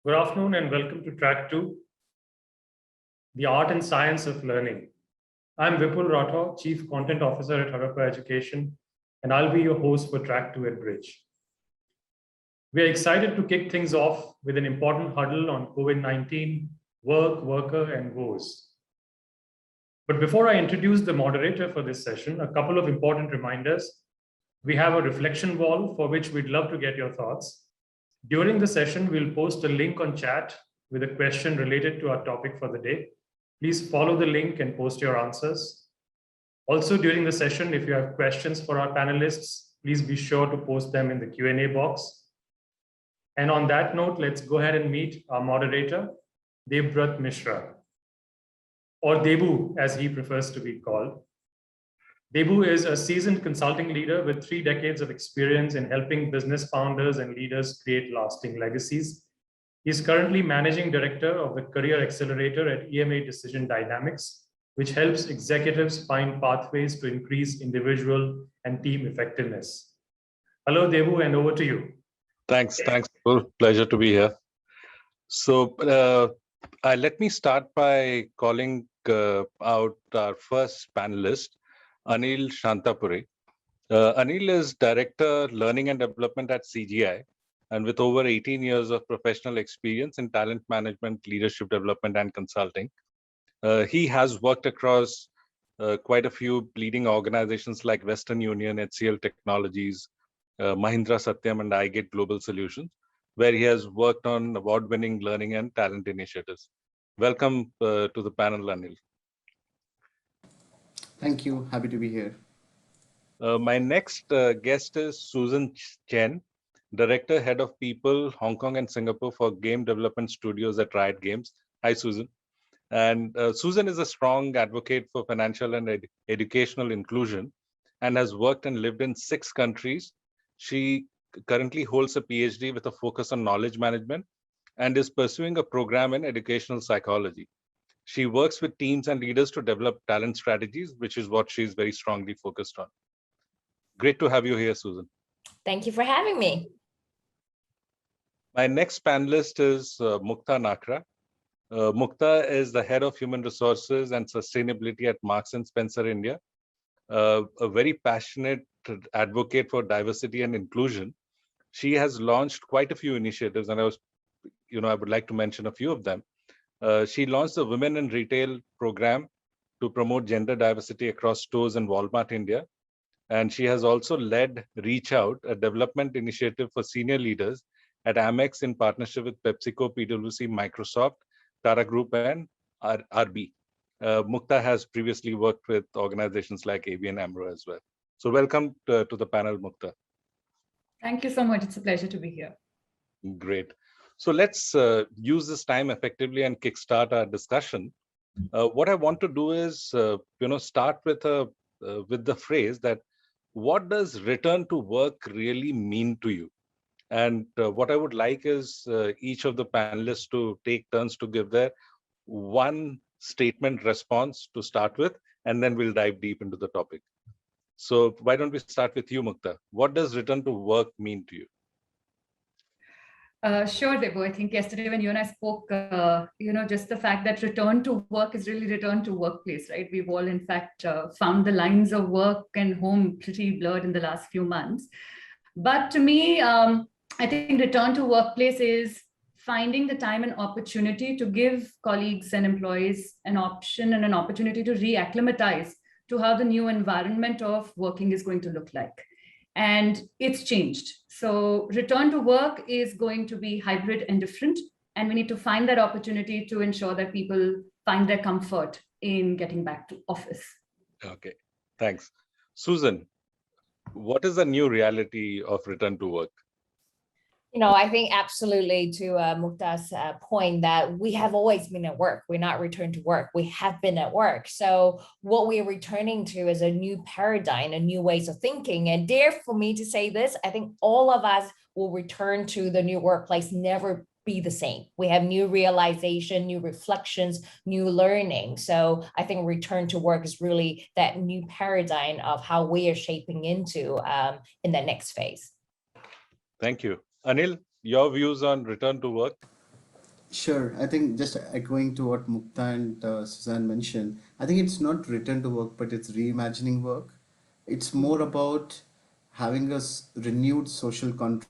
Good afternoon and welcome to Track 2, the Art and Science of Learning. I'm Vipul Rathore, Chief Content Officer at Harappa Education, and I'll be your host for Track 2 at Bridge. We are excited to kick things off with an important huddle on COVID-19, work, worker, and woes. But before I introduce the moderator for this session, a couple of important reminders. We have a reflection wall for which we'd love to get your thoughts. During the session, we'll post a link on chat with a question related to our topic for the day. Please follow the link and post your answers. Also, during the session, if you have questions for our panelists, please be sure to post them in the Q&A box. And on that note, let's go ahead and meet our moderator, Debabrat Mishra, or Debu, as he prefers to be called. Debu is a seasoned consulting leader with 3 decades of experience in helping business founders and leaders create lasting legacies. He's currently managing director of the Career Accelerator at EMA Decision Dynamics, which helps executives find pathways to increase individual and team effectiveness. Hello, Debu, and over to you. Thanks. Pleasure to be here. So let me start by calling out our first panelist, Anil Santhapuri. Anil is Director, Learning and Development at CGI, and with over 18 years of professional experience in talent management, leadership development, and consulting. He has worked across quite a few leading organizations like Western Union, HCL Technologies, Mahindra Satyam, and iGate Global Solutions, where he has worked on award-winning learning and talent initiatives. Welcome to the panel, Anil. Thank you. Happy to be here. My next guest is Susan Chen, Director, Head of People, Hong Kong and Singapore for Game Development Studios at Riot Games. Hi, Susan. And Susan is a strong advocate for financial and educational inclusion and has worked and lived in 6 countries. She currently holds a PhD with a focus on knowledge management and is pursuing a program in educational psychology. She works with teams and leaders to develop talent strategies, which is what she's very strongly focused on. Great to have you here, Susan. Thank you for having me. My next panelist is Mukta Nakra. Mukta is the Head of Human Resources and Sustainability at Marks and Spencer India, a very passionate advocate for diversity and inclusion. She has launched quite a few initiatives, and I would like to mention a few of them. She launched the Women in Retail program to promote gender diversity across stores in Walmart, India. And she has also led Reach Out, a development initiative for senior leaders at Amex in partnership with PepsiCo, PwC, Microsoft, Tata Group, and RB. Mukta has previously worked with organizations like ABN AMRO as well. So welcome to the panel, Mukta. Thank you so much. It's a pleasure to be here. Great. So let's use this time effectively and kickstart our discussion. What I want to do is, start with the phrase that what does return to work really mean to you? And what I would like is each of the panelists to take turns to give their one statement response to start with, and then we'll dive deep into the topic. So why don't we start with you, Mukta? What does return to work mean to you? Sure, Debu. I think yesterday when you and I spoke, just the fact that return to work is really return to workplace, right? We've all, in fact, found the lines of work and home pretty blurred in the last few months. But to me, I think return to workplace is finding the time and opportunity to give colleagues and employees an option and an opportunity to reacclimatize to how the new environment of working is going to look like. And it's changed. So return to work is going to be hybrid and different. And we need to find that opportunity to ensure that people find their comfort in getting back to office. Okay, thanks. Susan, what is the new reality of return to work? I think absolutely to Mukta's point that we have always been at work. We're not returned to work. We have been at work. So what we're returning to is a new paradigm, a new ways of thinking. And dare for me to say this, I think all of us will return to the new workplace, never be the same. We have new realization, new reflections, new learning. So I think return to work is really that new paradigm of how we are shaping into in the next phase. Thank you. Anil, your views on return to work? Sure. I think just echoing to what Mukta and Suzanne mentioned, I think it's not return to work, but it's reimagining work. It's more about having a renewed social contract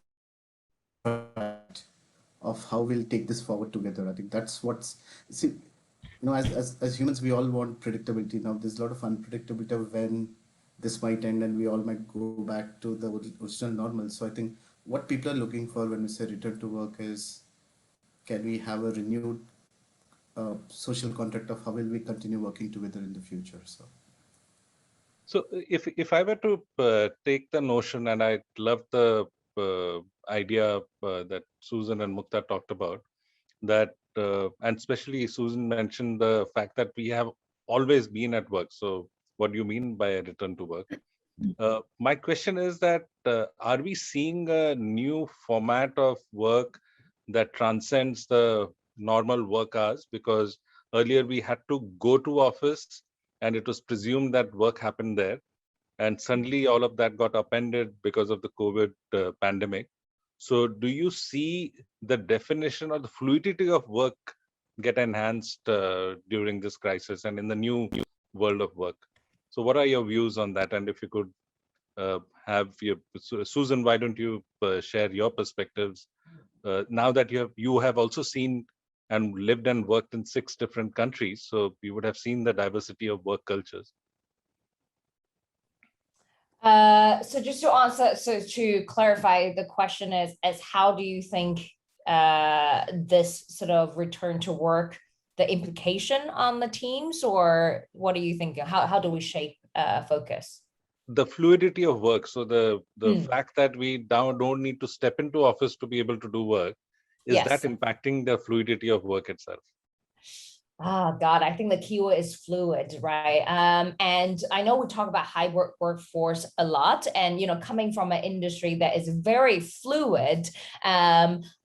of how we'll take this forward together. I think that's what's, see, as humans, we all want predictability. Now, there's a lot of unpredictability of when this might end and we all might go back to the original normal. So I think what people are looking for when we say return to work is, can we have a renewed social contract of how will we continue working together in the future? So if I were to take the notion, and I love the idea that Susan and Mukta talked about, that and especially Susan mentioned the fact that we have always been at work. So what do you mean by a return to work? My question is that are we seeing a new format of work that transcends the normal work hours? Because earlier we had to go to office and it was presumed that work happened there. And suddenly all of that got upended because of the COVID pandemic. So do you see the definition or the fluidity of work get enhanced during this crisis and in the new world of work? So what are your views on that? And if you could have your, Susan, why don't you share your perspectives now that you have also seen and lived and worked in 6 different countries, so you would have seen the diversity of work cultures. So just to answer, so to clarify, the question is how do you think this sort of return to work, the implication on the teams, or what are you thinking? How do we shape focus? The fluidity of work. So the fact that we don't need to step into office to be able to do work, is that impacting the fluidity of work itself? Oh God, I think the keyword is fluid, right? And I know we talk about hybrid workforce a lot, and coming from an industry that is very fluid,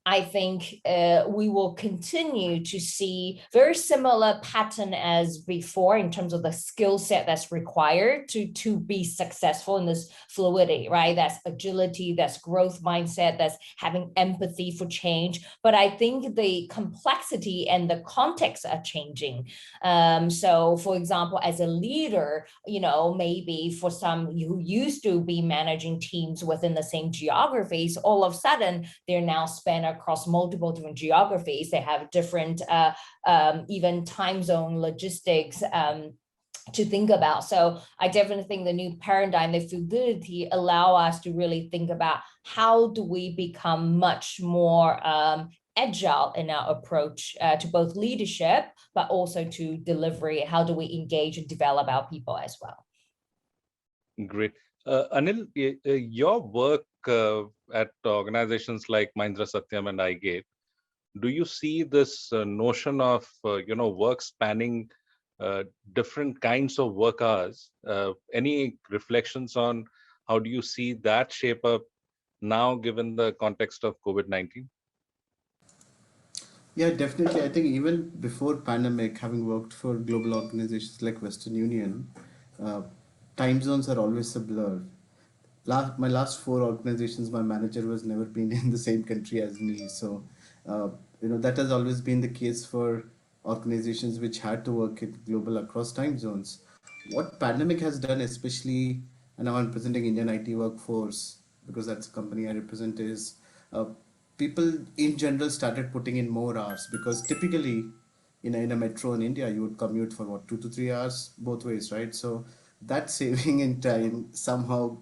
I think we will continue to see very similar pattern as before in terms of the skill set that's required to be successful in this fluidity, right? That's agility, that's growth mindset, that's having empathy for change. But I think the complexity and the context are changing. So for example, as a leader, maybe for some who used to be managing teams within the same geographies, all of a sudden they're now span across multiple different geographies. They have different even time zone logistics to think about. So I definitely think the new paradigm, the fluidity, allow us to really think about how do we become much more agile in our approach to both leadership, but also to delivery. How do we engage and develop our people as well? Great. Anil, your work at organizations like Mahindra Satyam and iGate, do you see this notion of work spanning different kinds of work hours? Any reflections on how do you see that shape up now, given the context of COVID-19? Yeah, definitely. I think even before pandemic, having worked for global organizations like Western Union, uh, time zones are always a blur. My last 4 organizations, my manager was never been in the same country as me. So, that has always been the case for organizations which had to work in global across time zones. What pandemic has done, especially, and now I'm presenting Indian IT workforce because that's the company I represent, is uh, people in general started putting in more hours because typically in a metro in India, you would commute for what, 2 to 3 hours both ways, right? So that saving in time somehow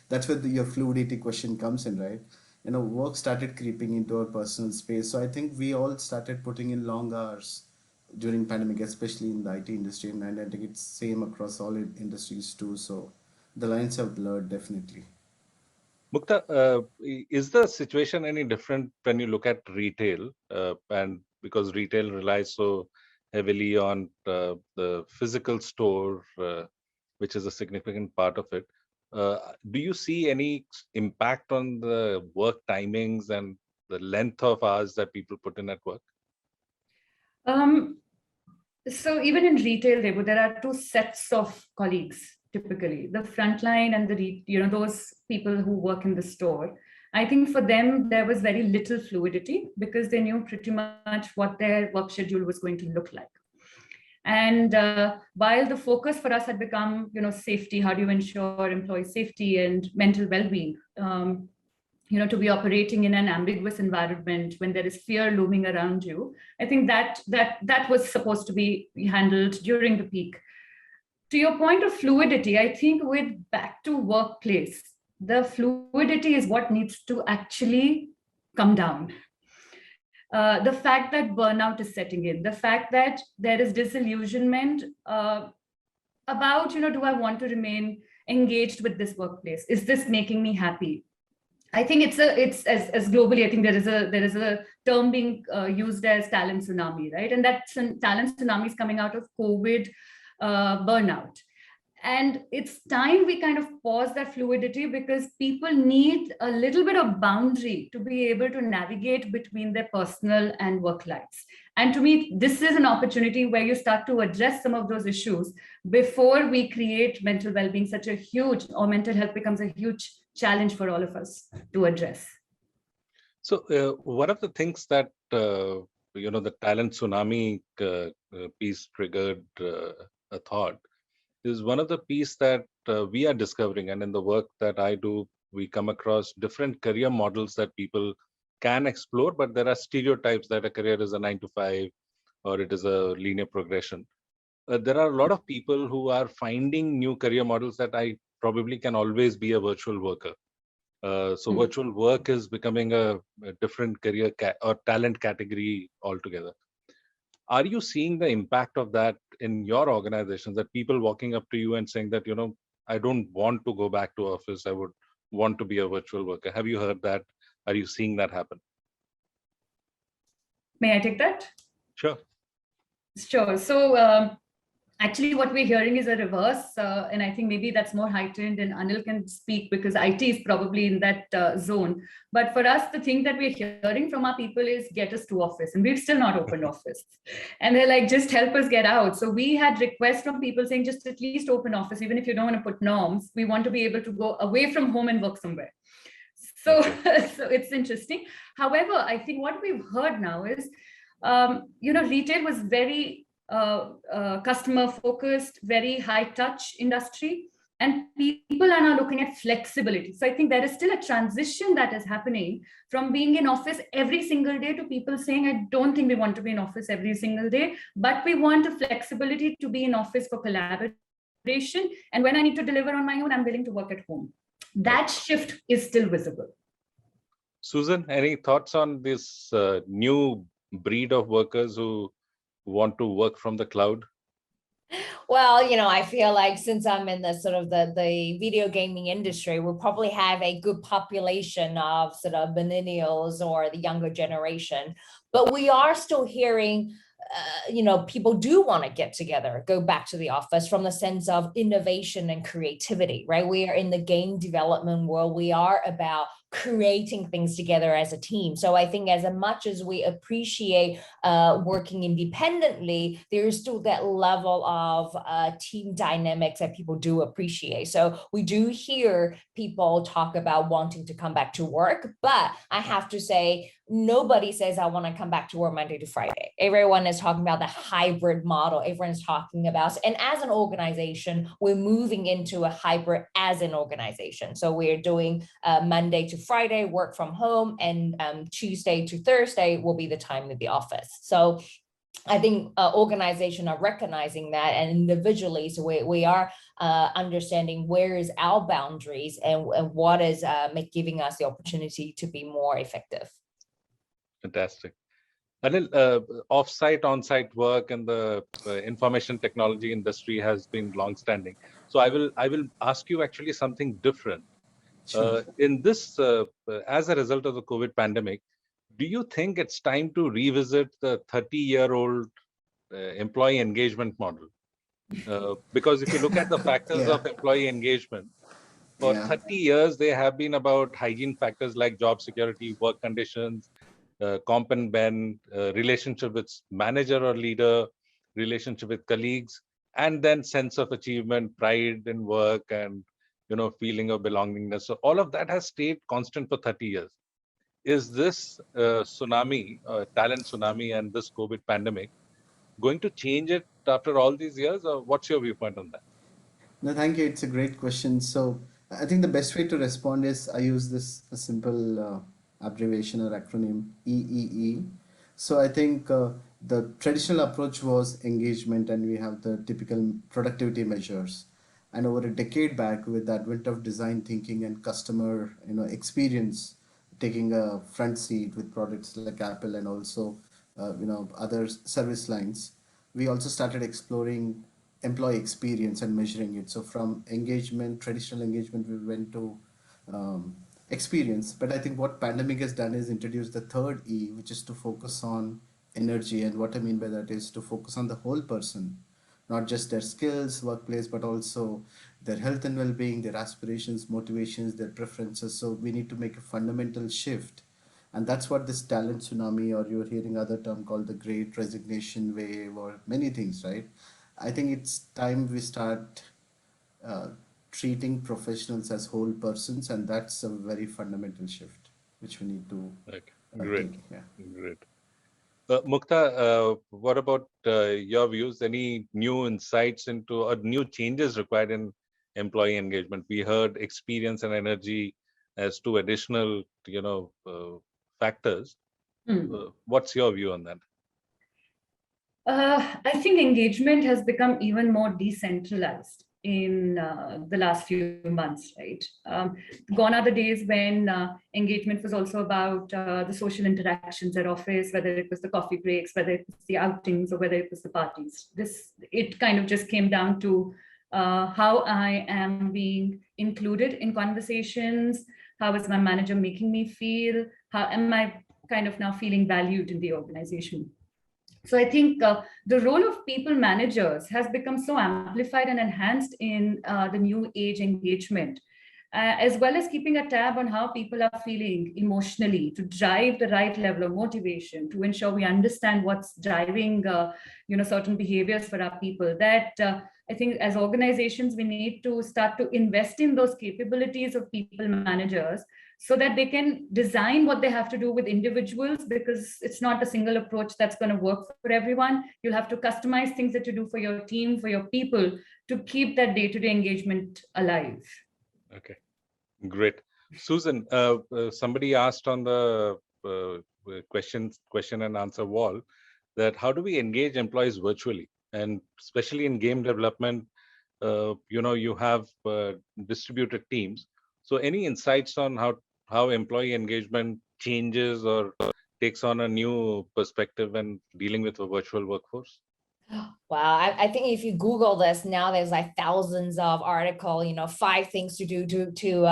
that's where your fluidity question comes in, right? Work started creeping into our personal space. So I think we all started putting in long hours during pandemic, especially in the IT industry, and I think it's same across all industries too. So the lines have blurred definitely. Mukta, is the situation any different when you look at retail? And because retail relies so heavily on the physical store, which is a significant part of it, do you see any impact on the work timings and the length of hours that people put in at work? So even in retail, there are 2 sets of colleagues typically: the frontline and those people who work in the store. I think for them, there was very little fluidity because they knew pretty much what their work schedule was going to look like. And while the focus for us had become, safety, how do you ensure employee safety and mental well-being, to be operating in an ambiguous environment when there is fear looming around you, I think that was supposed to be handled during the peak. To your point of fluidity, I think with back to workplace, the fluidity is what needs to actually come down. The fact that burnout is setting in, the fact that there is disillusionment about, do I want to remain engaged with this workplace? Is this making me happy? I think it's as globally, I think there is a term being used as talent tsunami, right? And that talent tsunami is coming out of COVID burnout. And it's time we kind of pause that fluidity because people need a little bit of boundary to be able to navigate between their personal and work lives. And to me, this is an opportunity where you start to address some of those issues before we create mental well-being or mental health becomes a huge challenge for all of us to address. So one of the things that, the talent tsunami piece triggered a thought is one of the piece that we are discovering, and in the work that I do, we come across different career models that people can explore, but there are stereotypes that a career is a 9-to-5 or it is a linear progression. There are a lot of people who are finding new career models that I probably can always be a virtual worker. Virtual work is becoming a different career or talent category altogether. Are you seeing the impact of that in your organizations, that people walking up to you and saying that, I don't want to go back to office, I would want to be a virtual worker? Have you heard that? Are you seeing that happen? May I take that? Sure. Sure. So actually what we're hearing is a reverse. And I think maybe that's more heightened and Anil can speak because IT is probably in that zone. But for us, the thing that we're hearing from our people is get us to office. And we've still not opened office. And they're like, just help us get out. So we had requests from people saying, just at least open office, even if you don't want to put norms, we want to be able to go away from home and work somewhere. So, so it's interesting. However, I think what we've heard now is, retail was very customer focused, very high touch industry, and people are now looking at flexibility. So I think there is still a transition that is happening from being in office every single day to people saying, I don't think we want to be in office every single day, but we want the flexibility to be in office for collaboration. And when I need to deliver on my own, I'm willing to work at home. That shift is still visible. Susan, any thoughts on this new breed of workers who want to work from the cloud? Well, I feel like since I'm in the sort of the video gaming industry, we'll probably have a good population of sort of millennials or the younger generation, but we are still hearing people do want to get together, go back to the office from the sense of innovation and creativity, right? We are in the game development world. We are about creating things together as a team. So I think as much as we appreciate working independently, there is still that level of team dynamics that people do appreciate. So we do hear people talk about wanting to come back to work, but I have to say, nobody says I want to come back to work Monday to Friday. Everyone is talking about the hybrid model. Everyone is talking about, and as an organization, we're moving into a hybrid as an organization. So we're doing Monday to Friday work from home, and Tuesday to Thursday will be the time in the office. So I think organizations are recognizing that, and individually, so we are understanding where is our boundaries and what is giving us the opportunity to be more effective. Fantastic. Anil, off-site, on-site work in the information technology industry has been long-standing. So I will ask you actually something different. Sure. In this, as a result of the COVID pandemic, do you think it's time to revisit the 30-year-old employee engagement model? Because if you look at the factors of employee engagement, for 30 years, they have been about hygiene factors like job security, work conditions, comp and ben, relationship with manager or leader, relationship with colleagues, and then sense of achievement, pride in work, and feeling of belongingness. So all of that has stayed constant for 30 years. Is this tsunami, talent tsunami, and this COVID pandemic going to change it after all these years, or what's your viewpoint on that? No, thank you. It's a great question. So I think the best way to respond is I use this a simple abbreviation or acronym EEE. So I think the traditional approach was engagement, and we have the typical productivity measures. And over a decade back, with the advent of design thinking and customer experience taking a front seat with products like Apple and also other service lines, we also started exploring employee experience and measuring it. So from engagement, traditional engagement, we went to experience. But I think what pandemic has done is introduce the third E, which is to focus on energy. And what I mean by that is to focus on the whole person, not just their skills, workplace, but also their health and well-being, their aspirations, motivations, their preferences. So we need to make a fundamental shift. And that's what this talent tsunami, or you're hearing other term called the great resignation wave, or many things, right? I think it's time we start uh, treating professionals as whole persons, and that's a very fundamental shift which we need to Okay. Great. take. Yeah. Great. Mukta, what about your views? Any new insights into or new changes required in employee engagement? We heard experience and energy as two additional, factors. What's your view on that? I think engagement has become even more decentralized in the last few months, right? Gone are the days when engagement was also about the social interactions at office, whether it was the coffee breaks, whether it was the outings, or whether it was the parties. It kind of just came down to how I am being included in conversations, how is my manager making me feel, how am I kind of now feeling valued in the organization. So I think the role of people managers has become so amplified and enhanced in the new age engagement, as well as keeping a tab on how people are feeling emotionally to drive the right level of motivation, to ensure we understand what's driving certain behaviors for our people. That I think as organizations, we need to start to invest in those capabilities of people managers, so that they can design what they have to do with individuals, because it's not a single approach that's going to work for everyone. You'll have to customize things that you do for your team, for your people, to keep that day-to-day engagement alive. Okay, great. Susan, somebody asked on the question and answer wall that how do we engage employees virtually, and especially in game development, you have distributed teams. So any insights on how employee engagement changes or takes on a new perspective when dealing with a virtual workforce? Wow, I think if you Google this now, there's like thousands of articles, 5 things to do to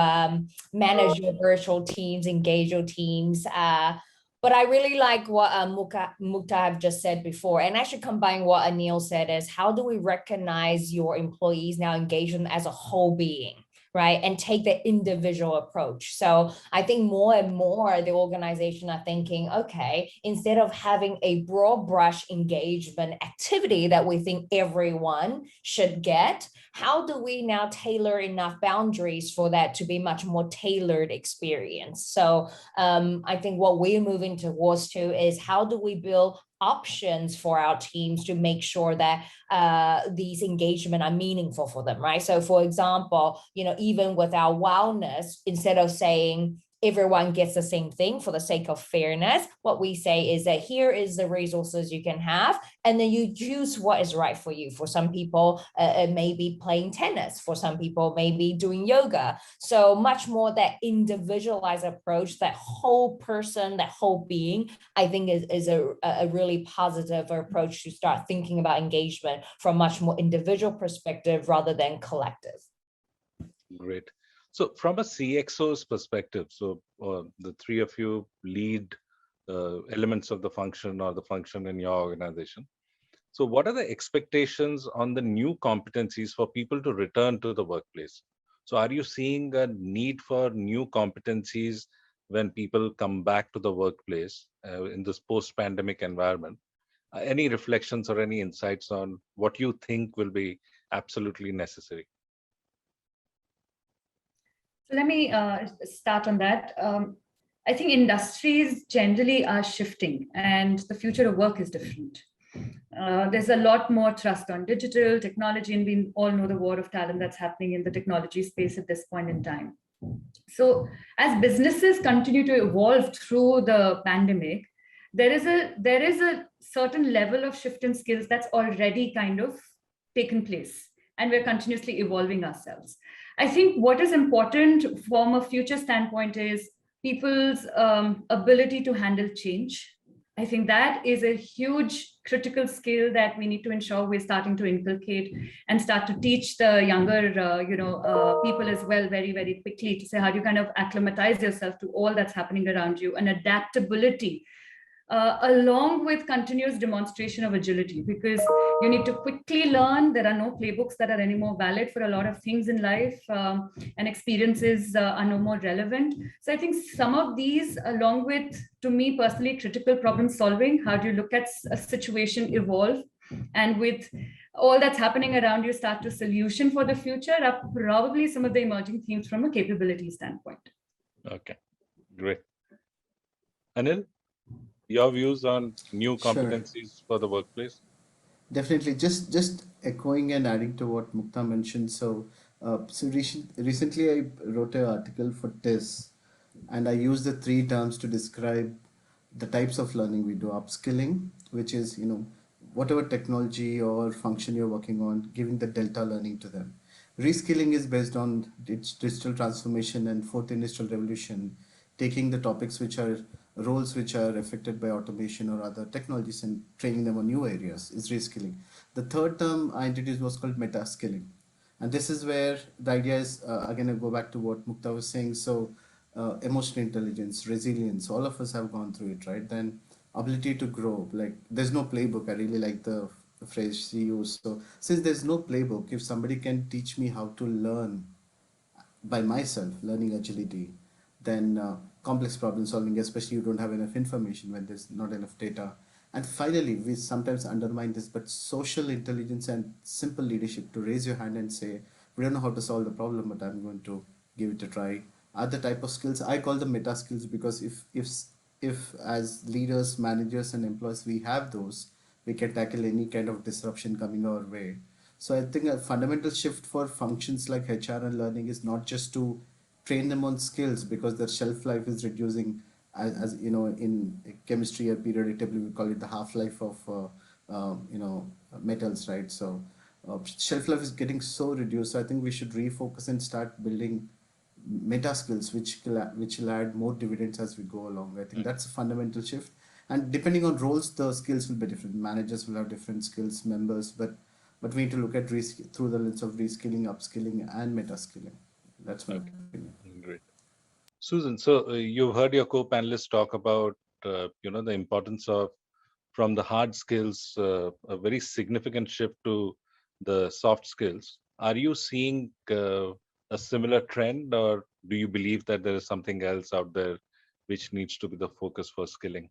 manage your virtual teams, engage your teams. But I really like what Mukta have just said before, and actually combine what Anil said is, how do we recognize your employees now, engage them as a whole being, right? And take the individual approach. So I think more and more the organization are thinking, okay, instead of having a broad brush engagement activity that we think everyone should get, how do we now tailor enough boundaries for that to be much more tailored experience? So I think what we're moving towards is how do we build options for our teams to make sure that these engagement are meaningful for them, right? So for example, even with our wellness, instead of saying everyone gets the same thing for the sake of fairness, what we say is that here is the resources you can have, and then you choose what is right for you. For some people, it may be playing tennis. For some people, maybe doing yoga. So much more that individualized approach, that whole person, that whole being, I think is a really positive approach to start thinking about engagement from much more individual perspective rather than collective. Great. So from a CXO's perspective, so the three of you lead elements of the function or the function in your organization. So what are the expectations on the new competencies for people to return to the workplace? So are you seeing a need for new competencies when people come back to the workplace in this post-pandemic environment? Any reflections or any insights on what you think will be absolutely necessary? Let me start on that. I think industries generally are shifting and the future of work is different. There's a lot more trust on digital technology, and we all know the war of talent that's happening in the technology space at this point in time. So as businesses continue to evolve through the pandemic, there is a certain level of shift in skills that's already kind of taken place, and we're continuously evolving ourselves. I think what is important from a future standpoint is people's ability to handle change. I think that is a huge critical skill that we need to ensure we're starting to inculcate and start to teach the younger, people as well very, very quickly, to say how do you kind of acclimatize yourself to all that's happening around you, and adaptability, along with continuous demonstration of agility, because you need to quickly learn. There are no playbooks that are anymore valid for a lot of things in life, and experiences are no more relevant. So I think some of these, along with, to me personally, critical problem solving, how do you look at a situation evolve, and with all that's happening around you, start to solution for the future, are probably some of the emerging themes from a capability standpoint. Okay, great. Anil, your views on new Sure. competencies for the workplace? Definitely, just echoing and adding to what Mukta mentioned. Recently I wrote an article for TIS, and I used the three terms to describe the types of learning we do. Upskilling, which is whatever technology or function you're working on, giving the delta learning to them. Reskilling is based on digital transformation and fourth industrial revolution, taking the topics which are roles which are affected by automation or other technologies and training them on new areas is reskilling. The third term I introduced was called meta skilling. And this is where the idea is, again, I go back to what Mukta was saying. Emotional intelligence, resilience, all of us have gone through it, right? Then ability to grow, like there's no playbook. I really like the phrase she used. So since there's no playbook, if somebody can teach me how to learn by myself, learning agility, then complex problem solving, especially you don't have enough information when there's not enough data. And finally, we sometimes undermine this, but social intelligence and simple leadership, to raise your hand and say, we don't know how to solve the problem, but I'm going to give it a try, are the type of skills I call them meta skills, because if as leaders, managers, and employees we have those, we can tackle any kind of disruption coming our way. So I think a fundamental shift for functions like HR and learning is not just to train them on skills, because their shelf life is reducing. As you know, in chemistry or periodically we call it the half-life of metals, right? Shelf life is getting so reduced. So I think we should refocus and start building meta skills which will add more dividends as we go along. I think that's a fundamental shift. And depending on roles, the skills will be different. Managers will have different skills, members, but we need to look at through the lens of reskilling, upskilling, and meta skilling. That's my opinion. Great. Susan, so you've heard your co-panelists talk about the importance of, from the hard skills, a very significant shift to the soft skills. Are you seeing a similar trend, or do you believe that there is something else out there which needs to be the focus for skilling?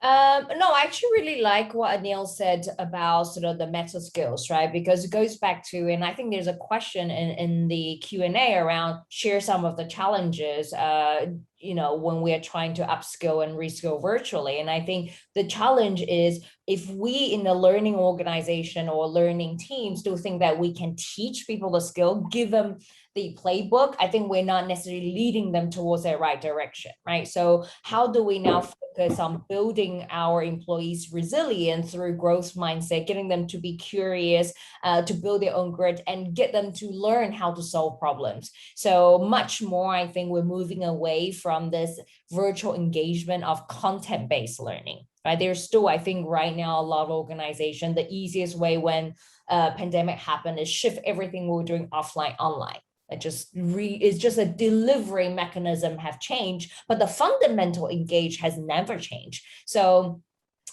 No, I actually really like what Anil said about sort of the meta skills, right? Because it goes back to, and I think there's a question in the Q&A around share some of the challenges, when we are trying to upskill and reskill virtually. And I think the challenge is, if we in the learning organization or learning teams do think that we can teach people the skill, give them the playbook, I think we're not necessarily leading them towards the right direction, right? So how do we now focus on building our employees' resilience through growth mindset, getting them to be curious, to build their own grit, and get them to learn how to solve problems? So much more, I think we're moving away from this virtual engagement of content-based learning, right? There's still, I think right now, a lot of organizations, the easiest way when pandemic happened is shift everything we're doing offline, online. It's just a delivery mechanism have changed, but the fundamental engage has never changed. So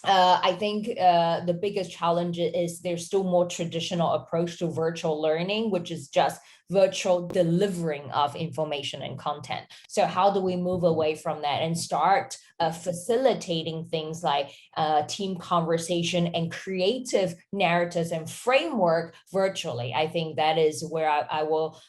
I think the biggest challenge is there's still more traditional approach to virtual learning, which is just virtual delivering of information and content. So how do we move away from that and start facilitating things like team conversation and creative narratives and framework virtually? I think that is where I will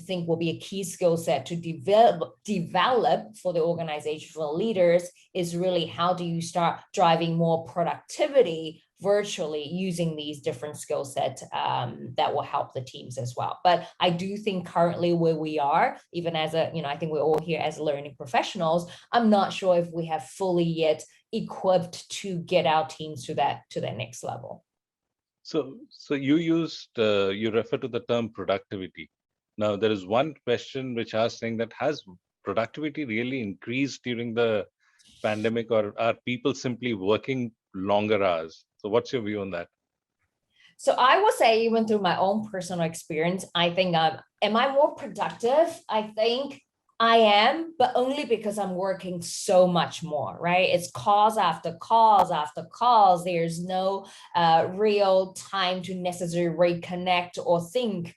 think will be a key skill set to develop for the organizational leaders, is really how do you start driving more productivity virtually using these different skill sets that will help the teams as well. But I do think currently where we are, even as a, I think we're all here as learning professionals, I'm not sure if we have fully yet equipped to get our teams to that next level. So you refer to the term productivity. Now, there is one question which I was saying that has productivity really increased during the pandemic, or are people simply working longer hours? So what's your view on that? So I would say, even through my own personal experience, I think, am I more productive? I think I am, but only because I'm working so much more, right? It's calls after calls after calls. There's no real time to necessarily reconnect or think,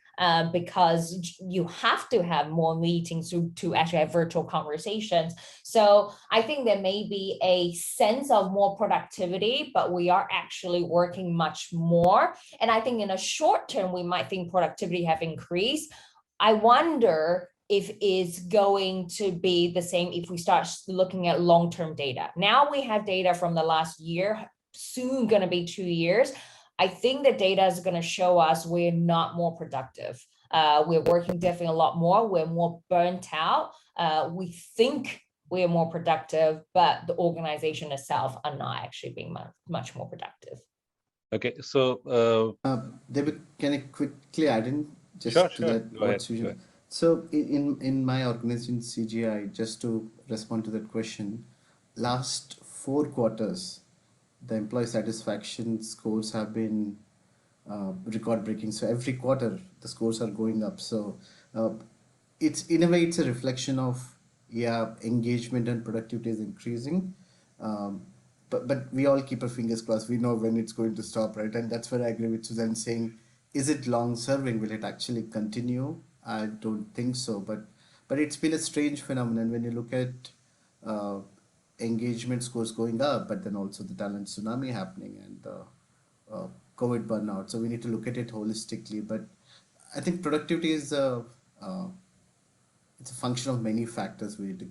because you have to have more meetings to actually have virtual conversations. So I think there may be a sense of more productivity, but we are actually working much more. And I think in a short term, we might think productivity have increased. I wonder if it's going to be the same if we start looking at long-term data. Now we have data from the last year, soon going to be 2 years. I think the data is going to show us we're not more productive. We're working definitely a lot more. We're more burnt out. We think we're more productive, but the organization itself are not actually being much more productive. Okay, so David, can I quickly add in just sure, to sure. that? Go ahead. So in my organization CGI, just to respond to that question, last 4 quarters, the employee satisfaction scores have been record breaking. So every quarter the scores are going up. So it's, in a way, it's a reflection of, engagement and productivity is increasing. But we all keep our fingers crossed. We know when it's going to stop, right? And that's where I agree with Suzanne saying, is it long serving? Will it actually continue? I don't think so. But it's been a strange phenomenon when you look at engagement scores going up, but then also the talent tsunami happening and COVID burnout. So we need to look at it holistically. But I think productivity is it's a function of many factors we need to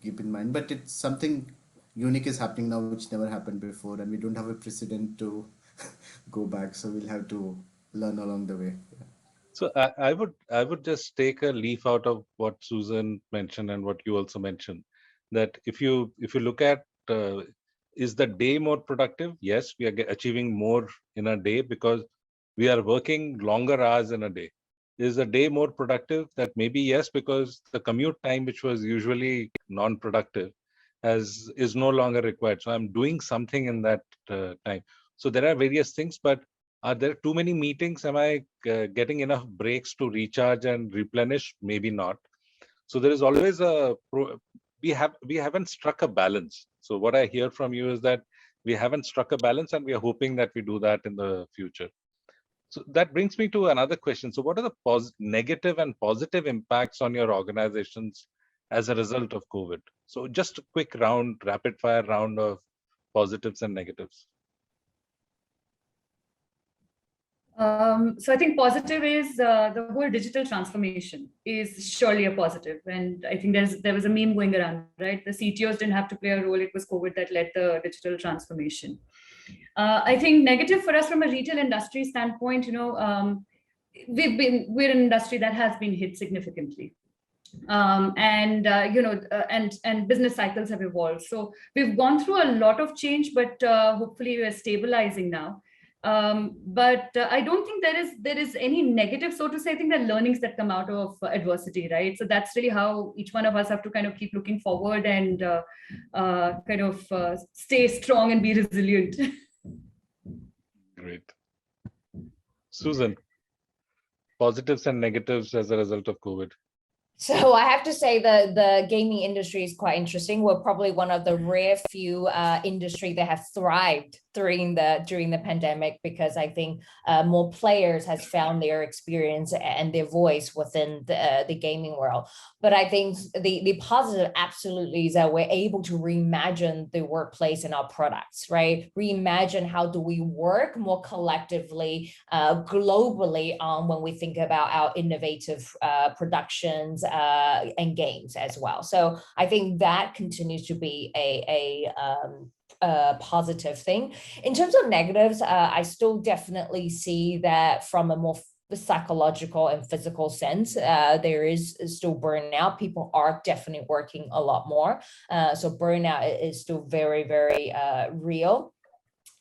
keep in mind. But it's something unique is happening now, which never happened before, and we don't have a precedent to go back. So we'll have to learn along the way. Yeah. So I would just take a leaf out of what Susan mentioned and what you also mentioned, that if you look at is the day more productive? Yes, we are achieving more in a day because we are working longer hours in a day. Is the day more productive? That maybe yes, because the commute time, which was usually non-productive, is no longer required. So I'm doing something in that time. So there are various things, but are there too many meetings? Am I getting enough breaks to recharge and replenish? Maybe not. So there is always we haven't struck a balance. So what I hear from you is that we haven't struck a balance, and we are hoping that we do that in the future. So that brings me to another question. So what are the negative and positive impacts on your organizations as a result of COVID? So just a quick rapid fire round of positives and negatives. So I think positive is the whole digital transformation is surely a positive. And I think there was a meme going around, right? The CTOs didn't have to play a role. It was COVID that led the digital transformation. I think negative for us from a retail industry standpoint, we're an industry that has been hit significantly. And business cycles have evolved. So we've gone through a lot of change, but hopefully we're stabilizing now. But I don't think there is any negative, so to say. I think there are learnings that come out of adversity, right? So that's really how each one of us have to kind of keep looking forward and stay strong and be resilient. Great. Susan, positives and negatives as a result of COVID. So I have to say the gaming industry is quite interesting. We're probably one of the rare few industry that have thrived during the pandemic, because I think more players has found their experience and their voice within the gaming world. But I think the positive absolutely is that we're able to reimagine the workplace and our products, right? Reimagine how do we work more collectively, globally, when we think about our innovative productions and games as well. So I think that continues to be a positive thing. In terms of negatives, I still definitely see that from a more psychological and physical sense, there is still burnout. People are definitely working a lot more. So burnout is still very, very real.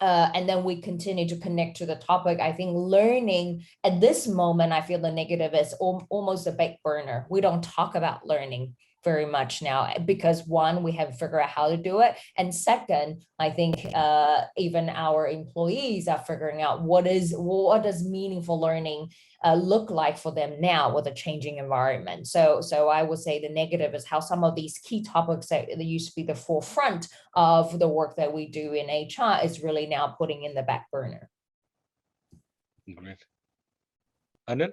And then we continue to connect to the topic. I think learning at this moment, I feel the negative is almost a back burner. We don't talk about learning very much now, because one, we haven't figured out how to do it. And second, I think even our employees are figuring out what does meaningful learning look like for them now with a changing environment. So I would say the negative is how some of these key topics that used to be the forefront of the work that we do in HR is really now putting in the back burner. Great. Anil?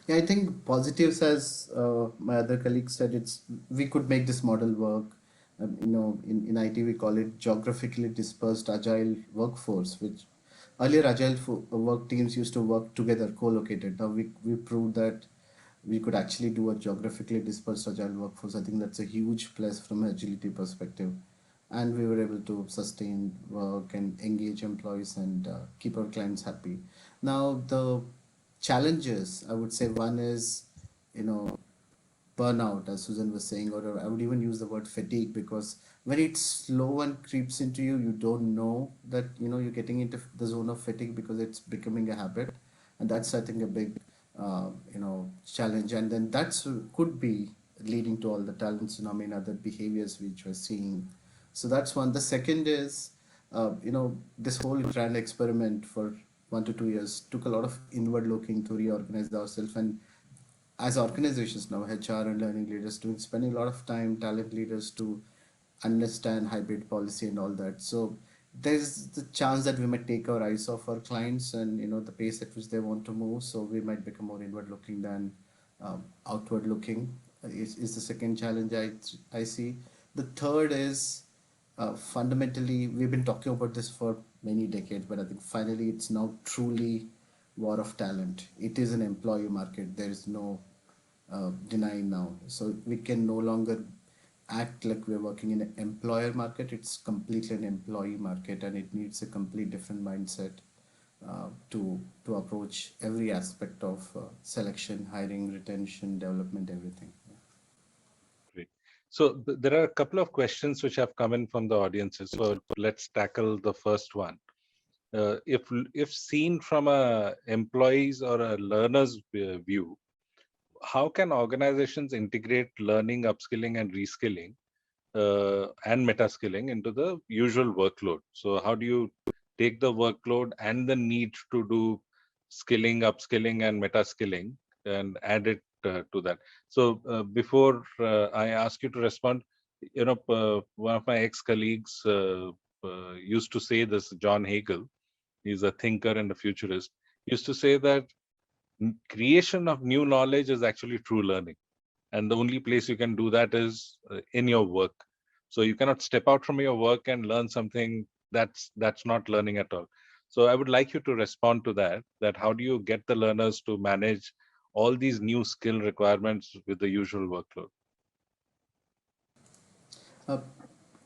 Yeah, I think positives, as my other colleagues said, we could make this model work. In IT we call it geographically dispersed agile workforce, which earlier agile work teams used to work together, co-located. Now we proved that we could actually do a geographically dispersed agile workforce. I think that's a huge plus from an agility perspective. And we were able to sustain work and engage employees and keep our clients happy. Now, the challenges, I would say one is, you know, burnout, as Susan was saying, or I would even use the word fatigue, because when it's slow and creeps into you, you don't know that, you're getting into the zone of fatigue because it's becoming a habit. And that's, I think, a big, challenge. And then that's could be leading to all the talent tsunami and other behaviors which we're seeing. So that's one. The second is, this whole grand experiment for 1 to 2 years took a lot of inward looking to reorganize ourselves. And as organizations now, HR and learning leaders spending a lot of time, talent leaders, to understand hybrid policy and all that. So there's the chance that we might take our eyes off our clients and the pace at which they want to move. So we might become more inward looking than outward looking. Is the second challenge I see. The third is fundamentally, we've been talking about this for many decades, but I think finally it's now truly war of talent. It is an employee market. There is no denying now. So we can no longer act like we're working in an employer market. It's completely an employee market, and it needs a complete different mindset to approach every aspect of selection, hiring, retention, development, everything. Great. So there are a couple of questions which have come in from the audiences. So let's tackle the first one. If seen from a employees or a learner's view, how can organizations integrate learning, upskilling, and reskilling and meta-skilling into the usual workload? So how do you take the workload and the need to do skilling, upskilling, and meta-skilling and add it to that? So before I ask you to respond, one of my ex-colleagues used to say this, John Hagel, he's a thinker and a futurist, used to say that creation of new knowledge is actually true learning. And the only place you can do that is in your work. So you cannot step out from your work and learn something that's not learning at all. So I would like you to respond to that how do you get the learners to manage all these new skill requirements with the usual workload?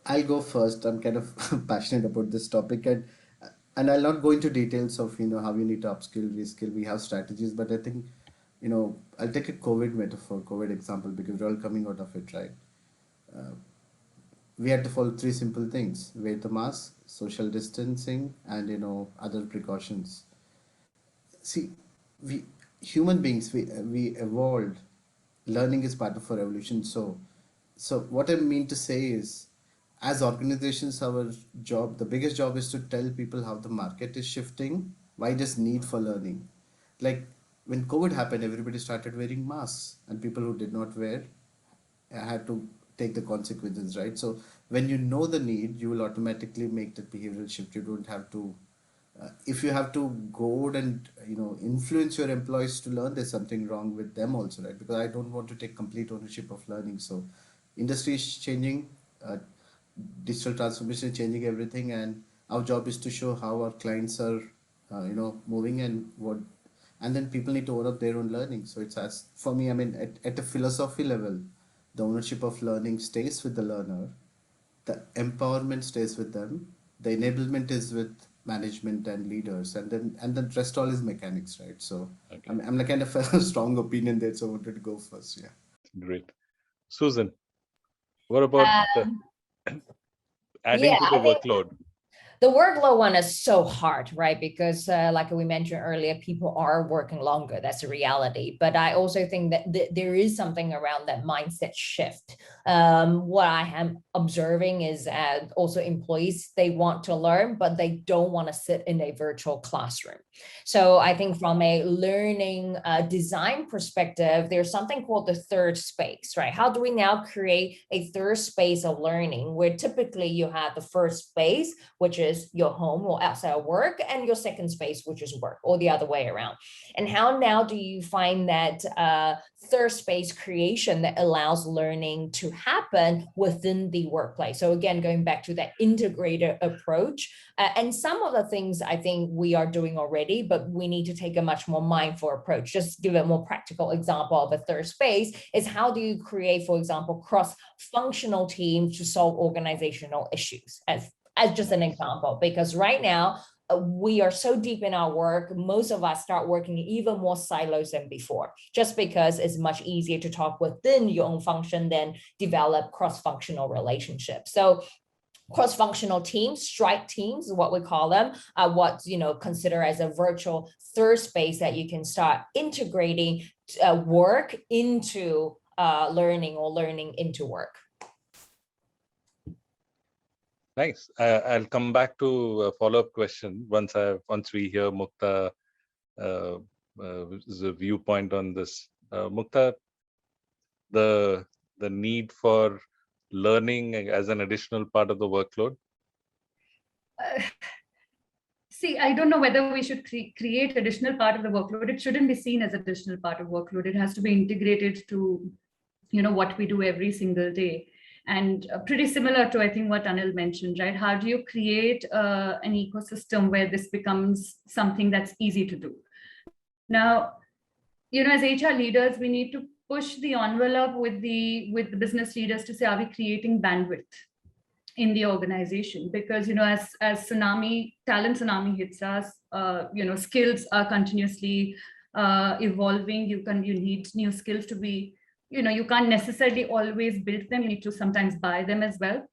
I'll go first. I'm kind of passionate about this topic, and I'll not go into details of how you need to upskill, reskill. We have strategies, but I think I'll take a COVID example, because we're all coming out of it, right? We had to follow three simple things: wear the mask, social distancing, and other precautions. See, we human beings, we evolved. Learning is part of our evolution. So what I mean to say is, as organizations, our job, the biggest job, is to tell people how the market is shifting, why this need for learning. Like, when COVID happened, everybody started wearing masks, and people who did not wear had to take the consequences, right? So when you know the need, you will automatically make the behavioral shift. You don't have to, if you have to go and influence your employees to learn, there's something wrong with them also, right? Because I don't want to take complete ownership of learning. So industry is changing, digital transformation is changing everything, and our job is to show how our clients are, moving and what, and then people need to own up their own learning. So it's as for me, I mean, at a philosophy level, the ownership of learning stays with the learner, the empowerment stays with them, the enablement is with management and leaders, and then rest all is mechanics, right? So Okay. I'm like kind of a strong opinion there, so I wanted to go first. Yeah. Great. Susan, what about adding yeah, to the workload? The workload one is so hard, right? Because like we mentioned earlier, people are working longer. That's a reality. But I also think that there is something around that mindset shift. What I am observing is also employees, they want to learn, but they don't want to sit in a virtual classroom. So I think from a learning design perspective, there's something called the third space, right? How do we now create a third space of learning where typically you have the first space, which is your home or outside of work, and your second space, which is work, or the other way around. And how now do you find that third space creation that allows learning to happen within the workplace? So again, going back to that integrated approach, and some of the things I think we are doing already, but we need to take a much more mindful approach. Just give a more practical example of a third space is how do you create, for example, cross-functional teams to solve organizational issues, as just an example, because right now we are so deep in our work, most of us start working even more silos than before, just because it's much easier to talk within your own function than develop cross-functional relationships. So cross-functional teams, strike teams is what we call them, what consider as a virtual third space that you can start integrating work into learning or learning into work. Nice. I'll come back to a follow-up question once we hear Mukta the viewpoint on this. Mukta, the need for learning as an additional part of the workload. See, I don't know whether we should create additional part of the workload. It shouldn't be seen as additional part of workload. It has to be integrated to, what we do every single day. And pretty similar to, I think, what Anil mentioned, right? How do you create an ecosystem where this becomes something that's easy to do? Now, as HR leaders, we need to push the envelope with the business leaders to say, are we creating bandwidth in the organization? Because, as talent tsunami hits us, skills are continuously evolving. You need new skills to be, you can't necessarily always build them. You need to sometimes buy them as well.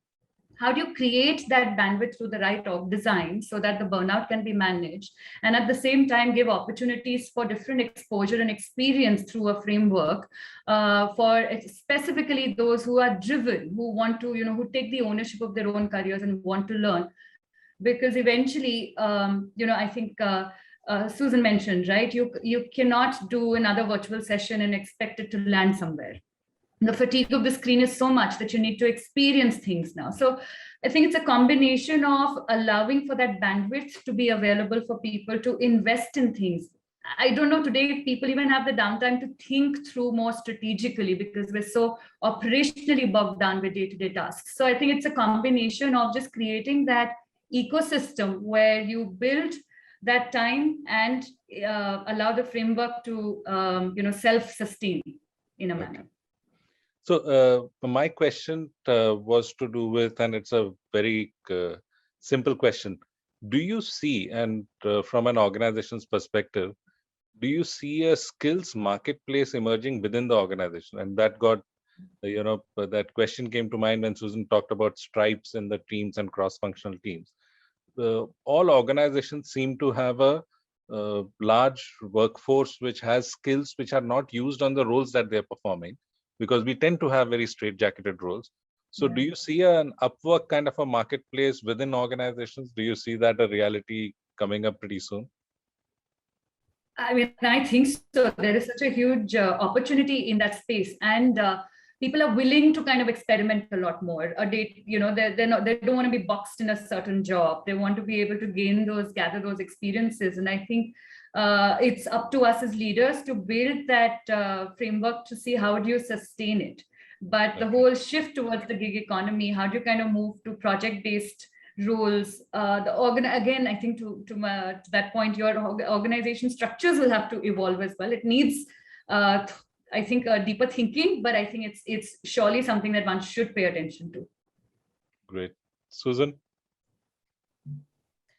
How do you create that bandwidth through the right org design so that the burnout can be managed, and at the same time give opportunities for different exposure and experience through a framework for specifically those who are driven, who want to, who take the ownership of their own careers and want to learn? Because eventually, I think Susan mentioned, right? You cannot do another virtual session and expect it to land somewhere. The fatigue of the screen is so much that you need to experience things now. So I think it's a combination of allowing for that bandwidth to be available for people to invest in things. I don't know today if people even have the downtime to think through more strategically, because we're so operationally bogged down with day-to-day tasks. So I think it's a combination of just creating that ecosystem where you build that time and allow the framework to self-sustain in a manner. So my question was to do with, and it's a very simple question. Do you see, and from an organization's perspective, do you see a skills marketplace emerging within the organization? And that got, that question came to mind when Susan talked about stripes in the teams and cross-functional teams. All organizations seem to have a large workforce which has skills which are not used on the roles that they're performing, because we tend to have very straight-jacketed roles. So do you see an Upwork kind of a marketplace within organizations? Do you see that a reality coming up pretty soon? I mean, I think so. There is such a huge opportunity in that space, and people are willing to kind of experiment a lot more. They don't want to be boxed in a certain job. They want to be able to gather those experiences. And I think it's up to us as leaders to build that framework to see how do you sustain it. But the whole shift towards the gig economy, how do you kind of move to project-based roles? Again, I think to that point, your organization structures will have to evolve as well. It needs, I think, deeper thinking, but I think it's surely something that one should pay attention to. Great. Susan?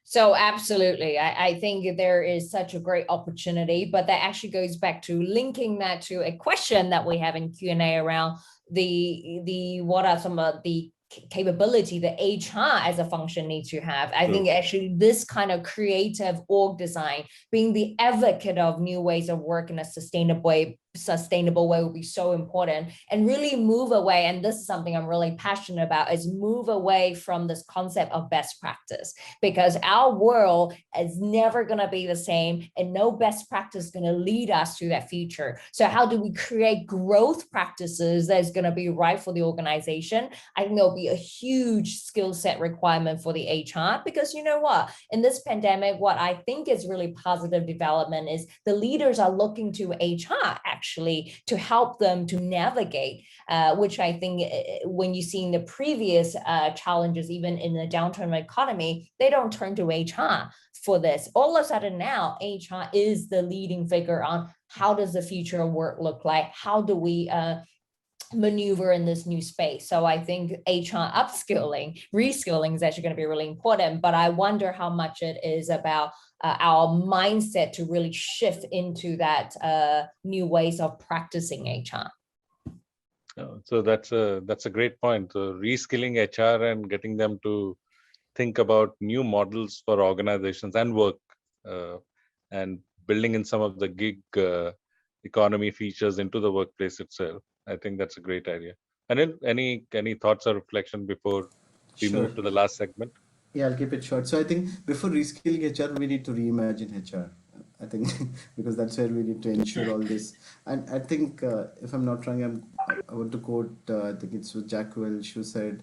So absolutely, I think there is such a great opportunity, but that actually goes back to linking that to a question that we have in Q&A around the what are some of the capability that HR as a function needs to have. I think actually this kind of creative org design, being the advocate of new ways of work in a sustainable way will be so important, and really move away. And this is something I'm really passionate about, is move away from this concept of best practice, because our world is never going to be the same, and no best practice is going to lead us to that future. So how do we create growth practices that is going to be right for the organization? I think there'll be a huge skill set requirement for the HR, because you know what, in this pandemic, what I think is really positive development is the leaders are looking to HR actually to help them to navigate, which I think when you see in the previous challenges, even in the downturn economy, they don't turn to HR for this. All of a sudden now, HR is the leading figure on how does the future of work look like? How do we maneuver in this new space? So I think HR upskilling, reskilling is actually going to be really important, but I wonder how much it is about our mindset to really shift into that new ways of practicing HR. So that's a great point. So reskilling HR and getting them to think about new models for organizations and work, and building in some of the gig economy features into the workplace itself. I think that's a great idea. Anil, any thoughts or reflection before we move to the last segment? Yeah, I'll keep it short. So I think before reskilling HR, we need to reimagine HR. I think because that's where we need to ensure all this. And I think if I'm not wrong, I want to quote, I think it's Jack Welch, who said,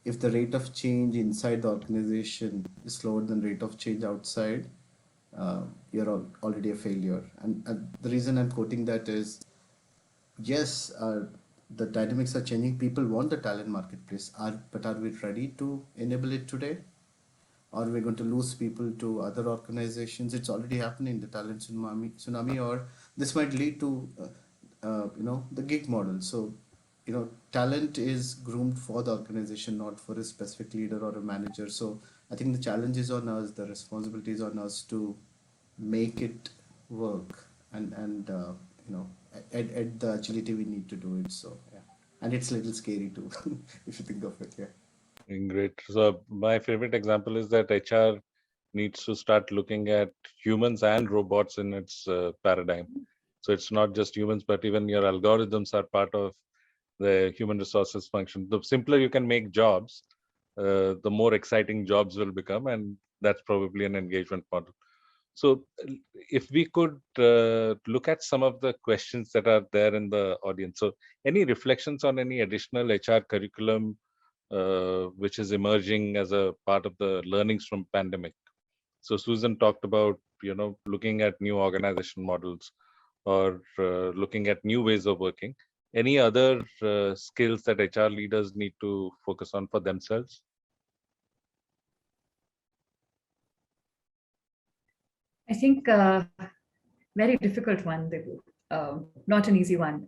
if the rate of change inside the organization is slower than rate of change outside, you're already a failure. And the reason I'm quoting that is, yes, the dynamics are changing. People want the talent marketplace, but are we ready to enable it today? Or we're going to lose people to other organizations? It's already happening, the talent tsunami, or this might lead to, the gig model. So, talent is groomed for the organization, not for a specific leader or a manager. So I think the challenge is on us, the responsibility is on us to make it work and add the agility we need to do it. So yeah, and it's a little scary too, if you think of it. Yeah. Great. So my favorite example is that HR needs to start looking at humans and robots in its paradigm. So it's not just humans, but even your algorithms are part of the human resources function. The simpler you can make jobs, the more exciting jobs will become, and that's probably an engagement model. So if we could look at some of the questions that are there in the audience. So any reflections on any additional HR curriculum which is emerging as a part of the learnings from pandemic? So Susan talked about, looking at new organization models or looking at new ways of working. Any other skills that HR leaders need to focus on for themselves? I think very difficult one, not an easy one.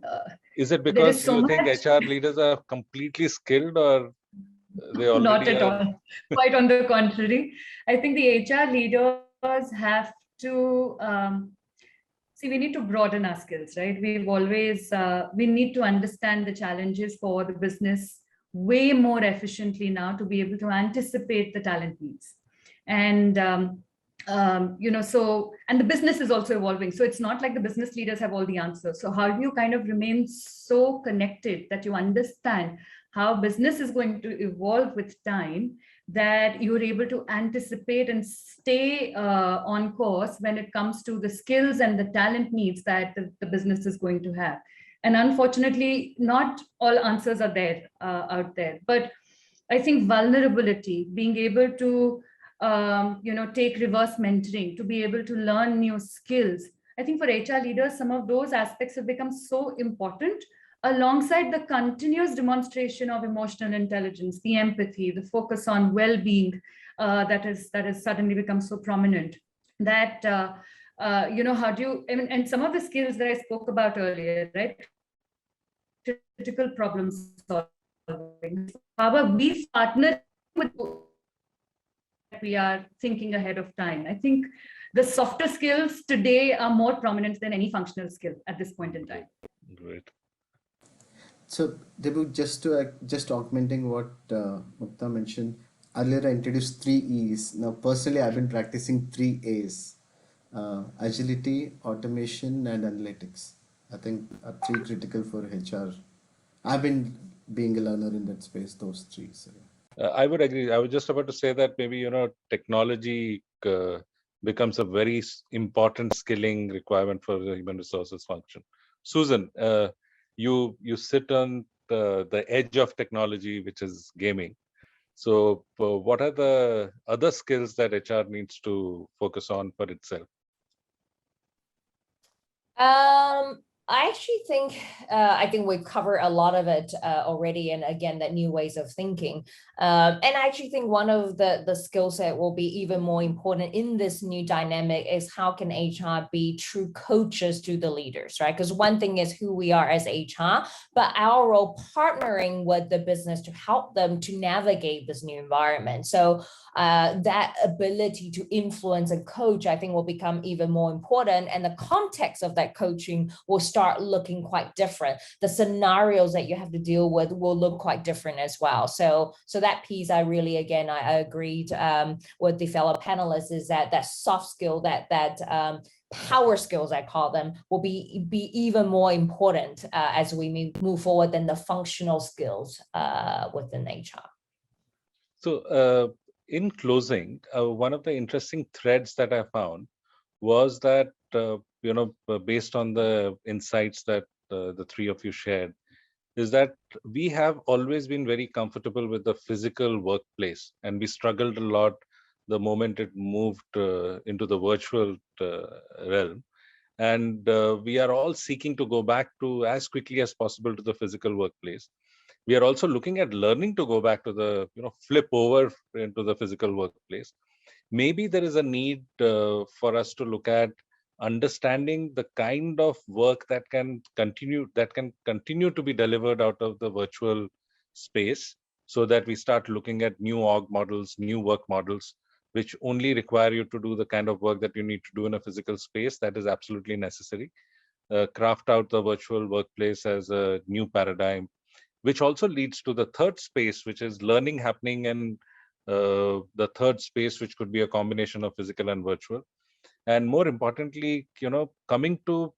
Is it because you think HR leaders are completely skilled, or they already not at all? Quite on the contrary. I think the HR leaders have to see, we need to broaden our skills, right? We need to understand the challenges for the business way more efficiently now to be able to anticipate the talent needs. And and the business is also evolving. So it's not like the business leaders have all the answers. So how do you kind of remain so connected that you understand how business is going to evolve with time, that you're able to anticipate and stay on course when it comes to the skills and the talent needs that the business is going to have. And unfortunately, not all answers are there out there. But I think vulnerability, being able to take reverse mentoring, to be able to learn new skills. I think for HR leaders, some of those aspects have become so important, alongside the continuous demonstration of emotional intelligence, the empathy, the focus on well-being that has suddenly become so prominent. That how do you, and some of the skills that I spoke about earlier, right? Critical problem solving. However, we partner with, we are thinking ahead of time. I think the softer skills today are more prominent than any functional skill at this point in time. Great. So, Debu, just augmenting what Mukta mentioned earlier, I introduced 3 E's. Now, personally, I've been practicing 3 A's: agility, automation, and analytics. I think are 3 critical for HR. I've been being a learner in that space, those 3. So, yeah. I would agree. I was just about to say that maybe, technology becomes a very important skilling requirement for the human resources function. Susan, you sit on the edge of technology, which is gaming. So what are the other skills that HR needs to focus on for itself? I actually think I think we've covered a lot of it already, and again, that new ways of thinking. And I actually think one of the skill set will be even more important in this new dynamic is how can HR be true coaches to the leaders, right? Because one thing is who we are as HR, but our role partnering with the business to help them to navigate this new environment. So that ability to influence and coach, I think, will become even more important, and the context of that coaching will start looking quite different. The scenarios that you have to deal with will look quite different as well. So that piece, I really, again, I agreed with the fellow panelists, is that soft skill, that power skills, I call them, will be even more important as we move forward than the functional skills within HR. So in closing, one of the interesting threads that I found was that, based on the insights that the 3 of you shared, is that we have always been very comfortable with the physical workplace, and we struggled a lot the moment it moved into the virtual realm. And we are all seeking to go back to as quickly as possible to the physical workplace. We are also looking at learning to go back to the, flip over into the physical workplace. Maybe there is a need for us to look at understanding the kind of work that can continue to be delivered out of the virtual space, so that we start looking at new org models, new work models, which only require you to do the kind of work that you need to do in a physical space. That is absolutely necessary. Craft out the virtual workplace as a new paradigm, which also leads to the third space, which is learning happening in the third space, which could be a combination of physical and virtual. And more importantly, coming to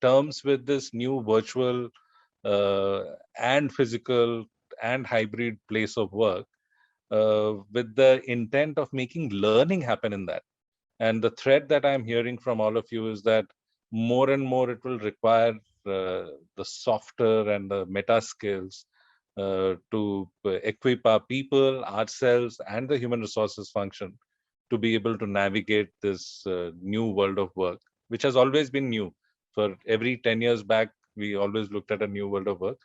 terms with this new virtual and physical and hybrid place of work, with the intent of making learning happen in that. And the thread that I'm hearing from all of you is that more and more it will require the softer and the meta skills to equip our people, ourselves, and the human resources function to be able to navigate this new world of work, which has always been new. For every 10 years back, we always looked at a new world of work.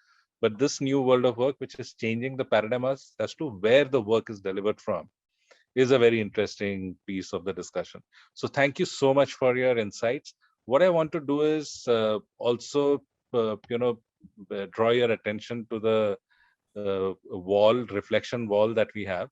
But this new world of work, which is changing the paradigm as to where the work is delivered from, is a very interesting piece of the discussion. So thank you so much for your insights. What I want to do is also, draw your attention to the reflection wall that we have,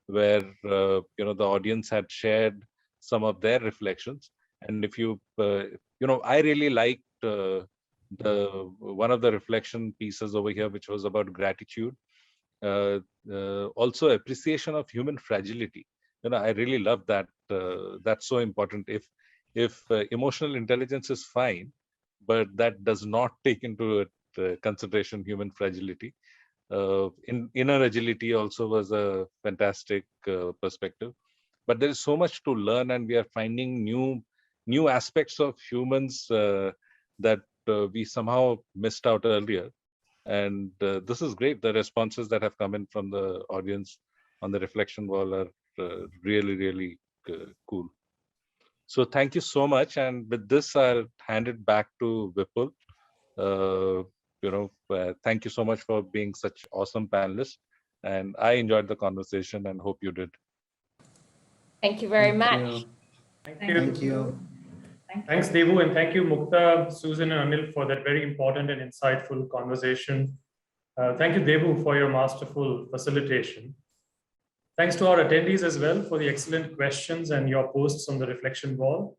where the audience had shared some of their reflections. And if you, I really liked one of the reflection pieces over here, which was about gratitude. Also appreciation of human fragility. I really love that. That's so important. If emotional intelligence is fine, but that does not take into consideration human fragility. Inner agility also was a fantastic perspective. But there is so much to learn, and we are finding new aspects of humans that we somehow missed out earlier. And this is great. The responses that have come in from the audience on the reflection wall are really, really cool. So thank you so much. And with this, I'll hand it back to Vipul. Thank you so much for being such awesome panelists. And I enjoyed the conversation and hope you did. Thank you very much. You. Thank Thank you. Thanks, Debu, and thank you, Mukta, Susan, and Anil, for that very important and insightful conversation. Thank you, Debu, for your masterful facilitation. Thanks to our attendees as well for the excellent questions and your posts on the reflection wall.